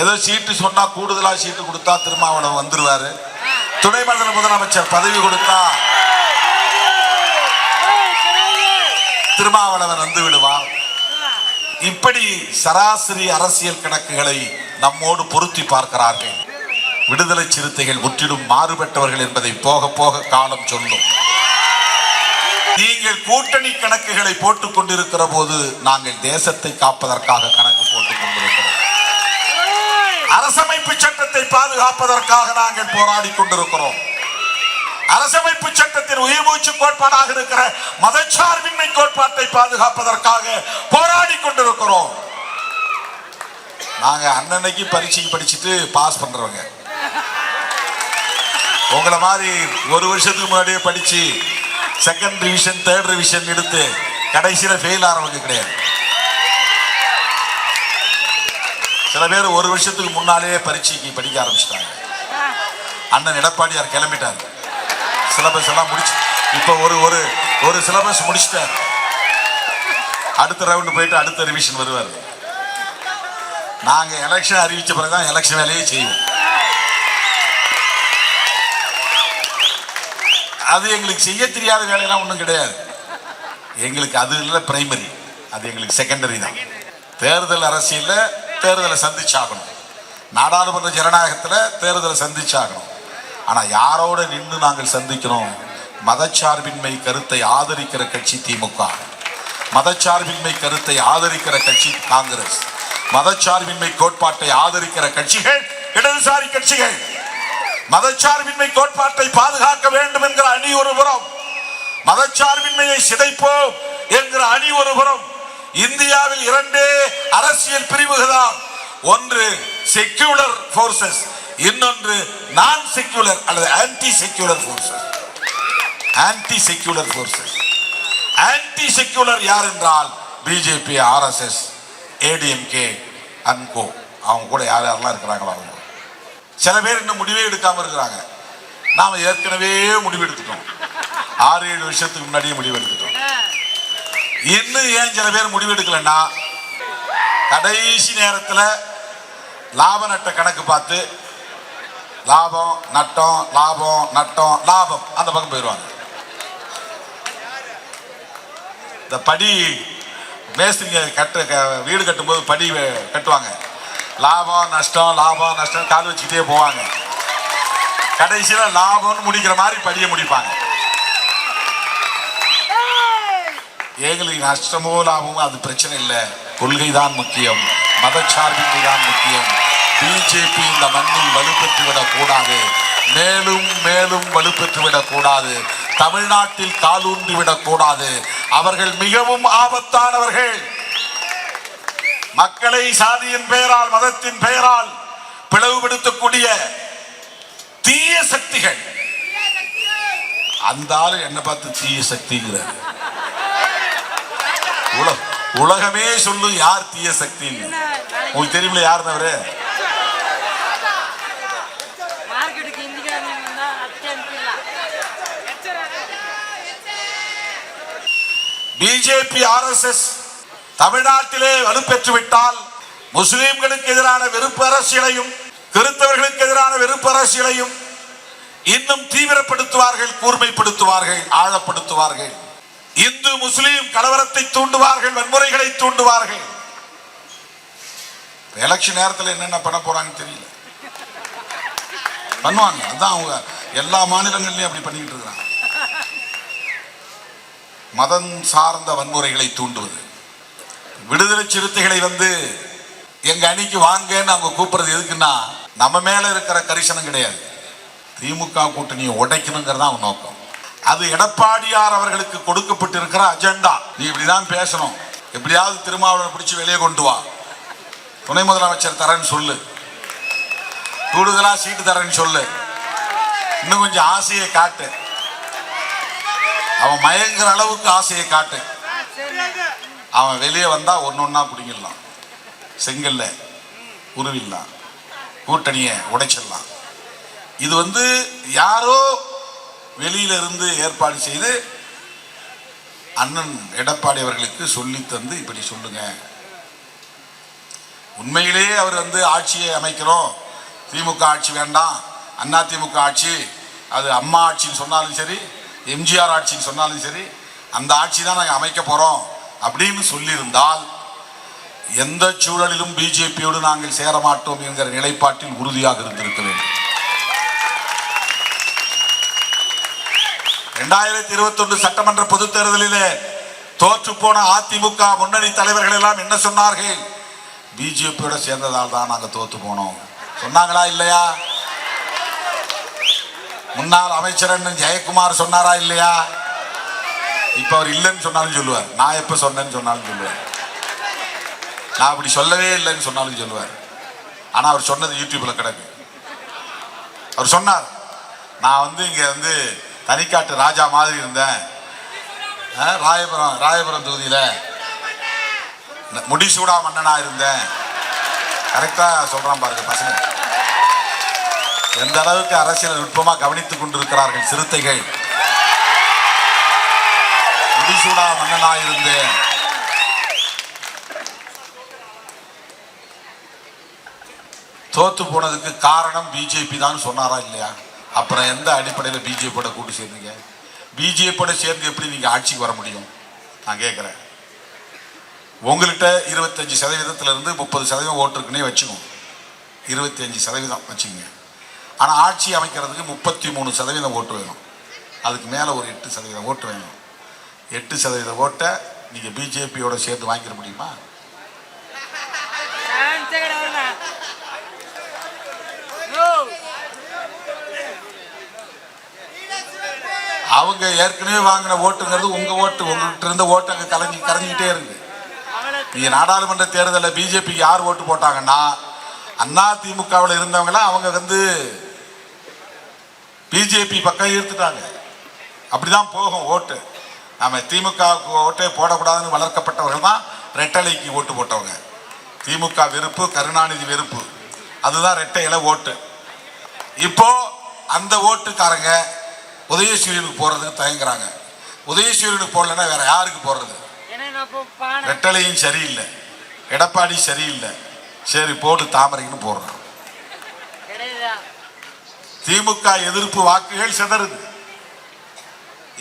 ஏதோ சீட்டு சொன்னா கூடுதலா சீட்டு கொடுத்தா திருமாவளவன் வந்துருவாரு. துணை முதலமைச்சர் பதவி கொடுத்தா திருமாவளவன் வந்து விடுவார். இப்படி சராசரி அரசியல் கணக்குகளை நம்மோடு பொருத்தி பார்க்கிறார்கள். விடுதலை சிறுத்தைகள் முற்றிலும் மாறுபட்டவர்கள் என்பதை போக போக காலம் சொல்லும். நீங்கள் கூட்டணி கணக்குகளை போட்டுக் கொண்டிருக்கிற போது நாங்கள் தேசத்தை காப்பதற்காக கணக்கு போட்டுக் கொண்டிருக்கிறோம். அரசமைப்பு சட்டத்தை பாதுகாப்பதற்காக நாங்கள் போராடி கொண்டிருக்கிறோம். அரசமைப்பு சட்டத்தின் உயிர் மூச்சு கோட்பாடாக இருக்கிற மதச்சார்பின்மை கோட்பாட்டை பாதுகாப்பதற்காக போராடி கொண்டிருக்கிறோம். நாங்க அன்னன்னைக்கு பரீட்சை படிச்சுட்டு பாஸ் பண்றவங்க. உங்களை மாதிரி ஒரு வருஷத்துக்கு முன்னாடியே படிச்சு செகண்ட் ரிவிஷன் தேர்ட் ரிவிஷன் எடுத்து கடைசியில ஃபெயில் ஆறவங்க கிடையாது. சில பேர் ஒரு வருஷத்துக்கு முன்னாலே பரீட்சைக்கு படிக்க ஆரம்பிச்சிட்டாங்க. அண்ணன் எடப்பாடியார் கிளம்பிட்டார். சிலபஸ் எல்லாம் முடிச்சு இப்ப ஒரு சிலபஸ் முடிச்சிட்டார். அடுத்த ரவுண்டு போயிட்டு அடுத்த ரிவிஷன் வருவார். நாங்க எலெக்ஷன் அறிவிச்ச பிறகுதான் எலெக்ஷன் வேலையே செய்வோம். அது எங்களுக்கு செய்ய தெரியாத வேலையெல்லாம் ஒன்றும் கிடையாது. எங்களுக்கு அது இல்லை பிரைமரி, அது எங்களுக்கு செகண்டரி தான். தேர்தல் அரசியல்ல தேர்தலை சந்திச்சாகணும். நாடாளுமன்ற ஜனநாயகத்தில் தேர்தலை சந்திச்சாகணும். ஆனால் யாரோட நின்று நாங்கள் சந்திக்கிறோம்? மதச்சார்பின்மை கருத்தை ஆதரிக்கிற கட்சி திமுக, மதச்சார்பின்மை கருத்தை ஆதரிக்கிற கட்சி காங்கிரஸ், மதச்சார்பின்மை கோட்பாட்டை ஆதரிக்கிற கட்சிகள் இடதுசாரி கட்சிகள். மதச்சார்பின்மை கோட்பாட்டை பாதுகாக்க வேண்டும் என்கிற அணி ஒரு புறம், மதச்சார்பின்மையை சிதைப்போம் என்கிற அணி ஒரு புறம். இந்தியாவில் இரண்டே அரசியல் பிரிவுகள் தான். ஒன்று செக்யூலர் போர்சஸ், இன்னொன்று நான் செக்யூலர் அல்லது anti secular forces. Anti secular forces, anti secular யார் என்றால் பிஜேபி, ஆர்எஸ்எஸ், ஏடிஎம்கே அன்கோ. அவங்க கூட யார் யாரெல்லாம் இருக்கிறாங்களோ அவங்க. சில பேர் இன்னும் முடிவே எடுக்காம இருக்கிறாங்க. நாம ஏற்கனவே முடிவு எடுத்துட்டோம். 6-7 வருஷத்துக்கு முன்னாடியே முடிவு எடுத்துட்டோம். இன்னும் ஏன் சில பேர் முடிவு எடுக்கலன்னா, கடைசி நேரத்தில் லாப நட்ட கணக்கு பார்த்து லாபம் நட்டம் லாபம் நட்டம் லாபம் அந்த பக்கம் போயிடுவாங்க. இந்த படி மேஸ்திரிங்க வீடு கட்டும்போது படி கட்டுவாங்க. லாபம் நஷ்டம் கால் வச்சுக்கிட்டே போவாங்க. கடைசியில லாபம்னு முடிக்கிற மாதிரி படியை முடிப்பாங்க. எங்களுக்கு நஷ்டமோ லாபமோ அது பிரச்சனை இல்லை. கொள்கை தான் முக்கியம், மதச்சார்பின்மை தான் முக்கியம். பிஜேபி இந்த மண்ணில் வலுப்பெற்றுவிடக் கூடாது, மேலும் மேலும் வலுப்பெற்றுவிடக் கூடாது, தமிழ்நாட்டில் காலூன்றிவிடக் கூடாது. அவர்கள் மிகவும் ஆபத்தானவர்கள். மக்களை சாதியின் பெயரால் மதத்தின் பெயரால் பிளவுபடுத்தக்கூடிய தீய சக்திகள். அந்த ஆளு என்ன பார்த்து தீய சக்திங்கிறார். உலகமே சொல்லு யார் தீய சக்தி. உங்களுக்கு தெரியுமில்ல யாருன்னு அவரு? பிஜேபி, ஆர்எஸ்எஸ் தமிழ்நாட்டிலே வலுப்பெற்று விட்டால் முஸ்லிம்களுக்கு எதிரான வெறுப்பு அரசியலையும் கிறிஸ்தவர்களுக்கு எதிரான வெறுப்பு அரசியலையும் இன்னும் தீவிரப்படுத்துவார்கள், கூர்மைப்படுத்துவார்கள், ஆழப்படுத்துவார்கள். இந்து முஸ்லிம் கலவரத்தை தூண்டுவார்கள், வன்முறைகளை தூண்டுவார்கள். எலெக்ஷன் நேரத்தில் என்னென்ன பண்ண போறாங்கன்னு தெரியல. பண்ணுவாங்க. அதான் அவங்க எல்லா மாநிலங்கள்லயும் அப்படி பண்ணிக்கிட்டு இருக்கிறாங்க. மதம் சார்ந்த வன்முறைகளை தூண்டுவது. விடுதலை சிறுத்தைகளை எங்க அணிக்கு வாங்கன்னு அவங்க கூப்பிடுறது எதுக்குன்னா, நம்ம மேல இருக்கிற கரிசனம் கிடையாது, திமுக கூட்டணியை உடைக்கணுங்கிறதா அவங்க நோக்கம். அது எடப்பாடியார் அவர்களுக்கு கொடுக்கப்பட்டிருக்கிற அஜெண்டா. நீ இப்படிதான் பேசணும், எப்படியாவது திருமாவளவன் பிடிச்சு வெளியே கொண்டு வா, துணை முதலமைச்சர் தரேன்னு சொல்லு, கூடுதலா சீட்டு தரேன்னு சொல்லு, இன்னும் கொஞ்சம் ஆசையை காட்டு, அவன் மயங்குற அளவுக்கு ஆசையை காட்டு. அவன் வெளியே வந்தா ஒன்னொன்னா பிடிங்கிடலாம், செங்கல்ல உருவிடலாம், கூட்டணியை உடைச்சிடலாம். இது யாரோ வெளியில இருந்து ஏற்பாடு செய்து அண்ணன் எடப்பாடி அவர்களுக்கு சொல்லி தந்து இப்படி சொல்லுங்க, உண்மையிலேயே அவர் ஆட்சியை அமைக்கிறோம், திமுக ஆட்சி வேண்டாம், அண்ணா திமுக ஆட்சி, அது அம்மா ஆட்சின்னு சொன்னாலும் சரி, எம்ஜிஆர் ஆட்சின்னு சொன்னாலும் சரி, அந்த ஆட்சி தான் நாங்கள் அமைக்க போறோம் அப்படின்னு சொல்லியிருந்தால் எந்த சூழலிலும் பிஜேபியோடு நாங்கள் சேர மாட்டோம் என்கிற நிலைப்பாட்டில் உறுதியாக இருந்திருக்க வேண்டும். 2021 சட்டமன்ற பொதுத் தேர்தலிலே தோற்று போன அதிமுக முன்னணி தலைவர்கள் எல்லாம் என்ன சொன்னார்கள்? பிஜேபியோட சேர்ந்ததால் தான் நாங்கள் தோற்று போனோம் சொன்னாங்களா இல்லையா? முன்னாள் அமைச்சர் ஜெயக்குமார் சொன்னாரா இல்லையா? இப்ப அவர் இல்லைன்னு சொன்னாலும் சொல்லுவார், நான் எப்ப சொன்னேன்னு சொன்னாலும் சொல்லுவார், நான் அப்படி சொல்லவே இல்லைன்னு சொன்னாலும் சொல்லுவார். ஆனா அவர் சொன்னது யூடியூப்ல கிடக்கு. அவர் சொன்னார், நான் இங்க தனிக்காட்டு ராஜா மாதிரி இருந்தேன், ராயபுரம் தொகுதியில முடிசூடா மன்னனா இருந்தேன். கரெக்டா சொல்றான் பாருங்க பசங்க, எந்த அளவுக்கு அரசியல் நுட்பமா கவனித்துக் கொண்டிருக்கிறார்கள் சிறுத்தைகள். முடிசூடா மன்னனா இருந்தேன். தோத்து போனதுக்கு காரணம் பிஜேபி தான் சொன்னாரா இல்லையா? அப்புறம் எந்த அடிப்படையில் பிஜேபியோட கூட்டு சேர்ந்தீங்க? பிஜேபியோட சேர்ந்து எப்படி நீங்க ஆட்சிக்கு வர முடியும்? நான் கேட்கிறேன். உங்கள்கிட்ட 25% 30% ஓட்டு இருக்குன்னே வச்சுக்கோங்க, 25% வச்சுக்கோங்க. ஆனால் ஆட்சி அமைக்கிறதுக்கு 33% ஓட்டு வேணும், அதுக்கு மேலே ஒரு 8% ஓட்டு வேணும். 8% ஓட்டை நீங்கள் பிஜேபியோட சேர்ந்து வாங்கிட முடியுமா? அவங்க ஏற்கனவே வாங்கின ஓட்டுங்கிறது உங்க ஓட்டு, உங்ககிட்ட இருந்த ஓட்டு அங்கே கரைஞ்சிக்கிட்டே இருக்கு. நீங்க நாடாளுமன்ற தேர்தலில் பிஜேபிக்கு யார் ஓட்டு போட்டாங்கன்னா அண்ணா திமுகவில் இருந்தவங்கள அவங்க பிஜேபி பக்கம் ஈர்த்துட்டாங்க. அப்படிதான் போகும் ஓட்டு. நாம திமுக ஓட்டே போடக்கூடாதுன்னு வளர்க்கப்பட்டவர்கள் தான் ரெட்டலைக்கு ஓட்டு போட்டவங்க. திமுக வெறுப்பு, கருணாநிதி வெறுப்பு, அதுதான் ரெட்டை இலை ஓட்டு. இப்போ அந்த ஓட்டுக்காரங்க உதயசூரியனுக்கு போறதுக்கு தயங்குறாங்க. உதயசூரியனுக்கு போடலன்னா வேற யாருக்கு போடுறது? ரெட்டலையும் சரியில்லை, எடப்பாடி சரியில்லை, சரி போட்டு தாமரைன்னு போடுறான். திமுக எதிர்ப்பு வாக்குகள் சிதறுது,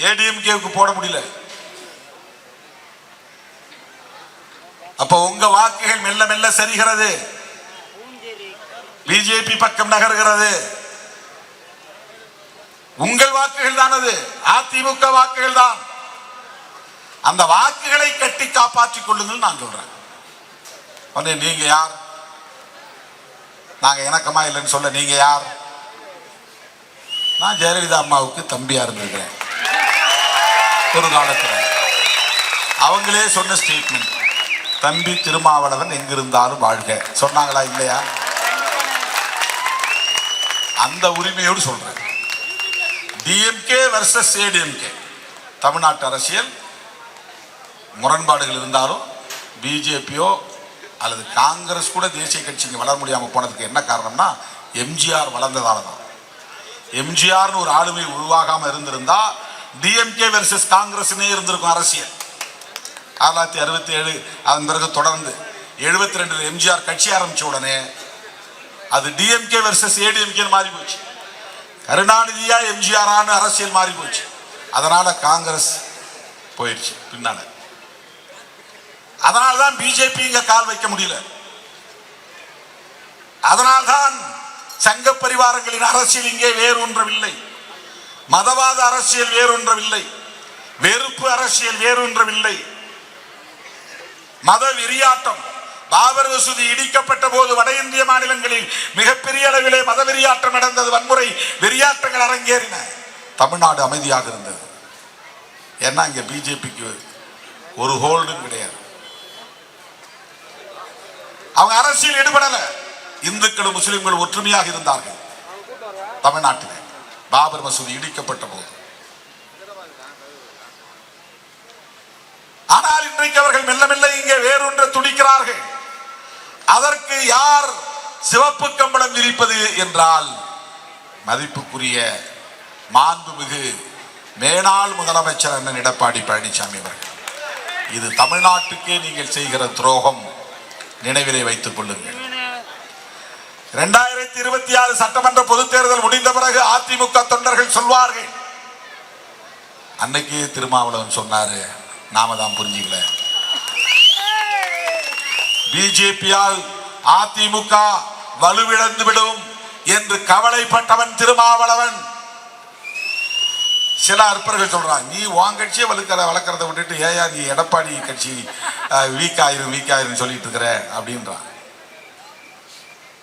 ஏடிஎம்கேவுக்கு போட முடியல. அப்ப உங்க வாக்குகள் மெல்ல மெல்ல சரிகிறது, பிஜேபி பக்கம் நகர்கிறது. உங்கள் வாக்குகள் தான் அது, அதிமுக வாக்குகள் தான். அந்த வாக்குகளை கட்டி காப்பாற்றிக் கொள்ளுங்கள் நான் சொல்றேன். நீங்க யார்? நாங்க இணக்கமா இல்லைன்னு சொல்ல நீங்க யார்? நான் ஜெயலலிதா அம்மாவுக்கு தம்பியா இருந்திருக்கிறேன் ஒரு காலத்துல. அவங்களே சொன்ன ஸ்டேட்மெண்ட், தம்பி திருமாவளவன் எங்கிருந்தாலும் வாழ்க சொன்னாங்களா இல்லையா? அந்த உரிமையோடு சொல்றேன். டிஎம்கே வர்சஸ் ஏடிஎம்கே, தமிழ்நாட்டு அரசியல் முரண்பாடுகள் இருந்தாலும் பிஜேபியோ அல்லது காங்கிரஸ் கூட தேசிய கட்சிங்க வளர முடியாமல் போனதுக்கு என்ன காரணம்னா எம்ஜிஆர் வளர்ந்ததால தான். எம்ஜிஆர்னு ஒரு ஆளுமை உருவாகாம இருந்திருந்தா டிஎம்கே வெர்சஸ் காங்கிரஸ்னே இருந்திருக்கும் அரசியல். 1967 அதன் பிறகு தொடர்ந்து 72 எம்ஜிஆர் கட்சி ஆரம்பிச்ச உடனே அது டிஎம்கே வெர்சஸ் ஏடிஎம்கே மாறி போச்சு. கருணாநிதியா எம்ஜிஆரான அரசியல் மாறி போச்சு. அதனால காங்கிரஸ் போயிடுச்சு பின்னால. அதனால்தான் பிஜேபி இங்க கால் வைக்க முடியல. அதனால்தான் சங்க பரிவாரங்களின் அரசியல் இங்கே வேறொன்றவில்லை, மதவாத அரசியல் வேறொன்றவில்லை, வெறுப்பு அரசியல் வேறொன்றவில்லை, மத வெறியாட்டம். பாபர் மசூதி இடிக்கப்பட்ட போது வட இந்திய மாநிலங்களில் மிகப்பெரிய அளவிலே மத வெறியாட்டம் நடந்தது, வன்முறை வெறியாட்டங்கள் அரங்கேறின. தமிழ்நாடு அமைதியாக இருந்தது. ஏன்னா இங்க பிஜேபிக்கு ஒரு ஹோல்டும் கிடையாது. அவங்க அரசியல் ஈடுபடல. இந்துக்களும் முஸ்லிம்களும் ஒற்றுமையாக இருந்தார்கள் தமிழ்நாட்டில் பாபர் மசூதி இடிக்கப்பட்ட போது. ஆனால் இன்றைக்கு அவர்கள் மெல்ல மெல்ல இங்கே வேறொன்று துடிக்கிறார்கள். அதற்கு யார் சிவப்பு கம்பளம் விரிப்பது என்றால் மதிப்புக்குரிய மாண்புமிகு மேனாள் முதலமைச்சர் அண்ணன் எடப்பாடி பழனிசாமி அவர்கள். இது தமிழ்நாட்டுக்கே நீங்கள் செய்கிற துரோகம், நினைவிலே வைத்துக் கொள்ளுங்கள். 2026 சட்டமன்ற பொதுத் தேர்தல் முடிந்த பிறகு அதிமுக தொண்டர்கள் சொல்வார்கள், அன்னைக்கு திருமாவளவன் சொன்னாரு, நாம தான் புரிஞ்சுக்கல. பிஜேபியால் அதிமுக வலுவிழந்து விடும் என்று கவலைப்பட்டவன் திருமாவளவன். சில அற்பர்கள் சொல்றான், நீ உன் கட்சியை வளர்க்கறத விட்டுட்டு ஏயா நீ எடப்பாடி கட்சி வீக் ஆயிரும் சொல்லிட்டு இருக்கிற அப்படின்றான்.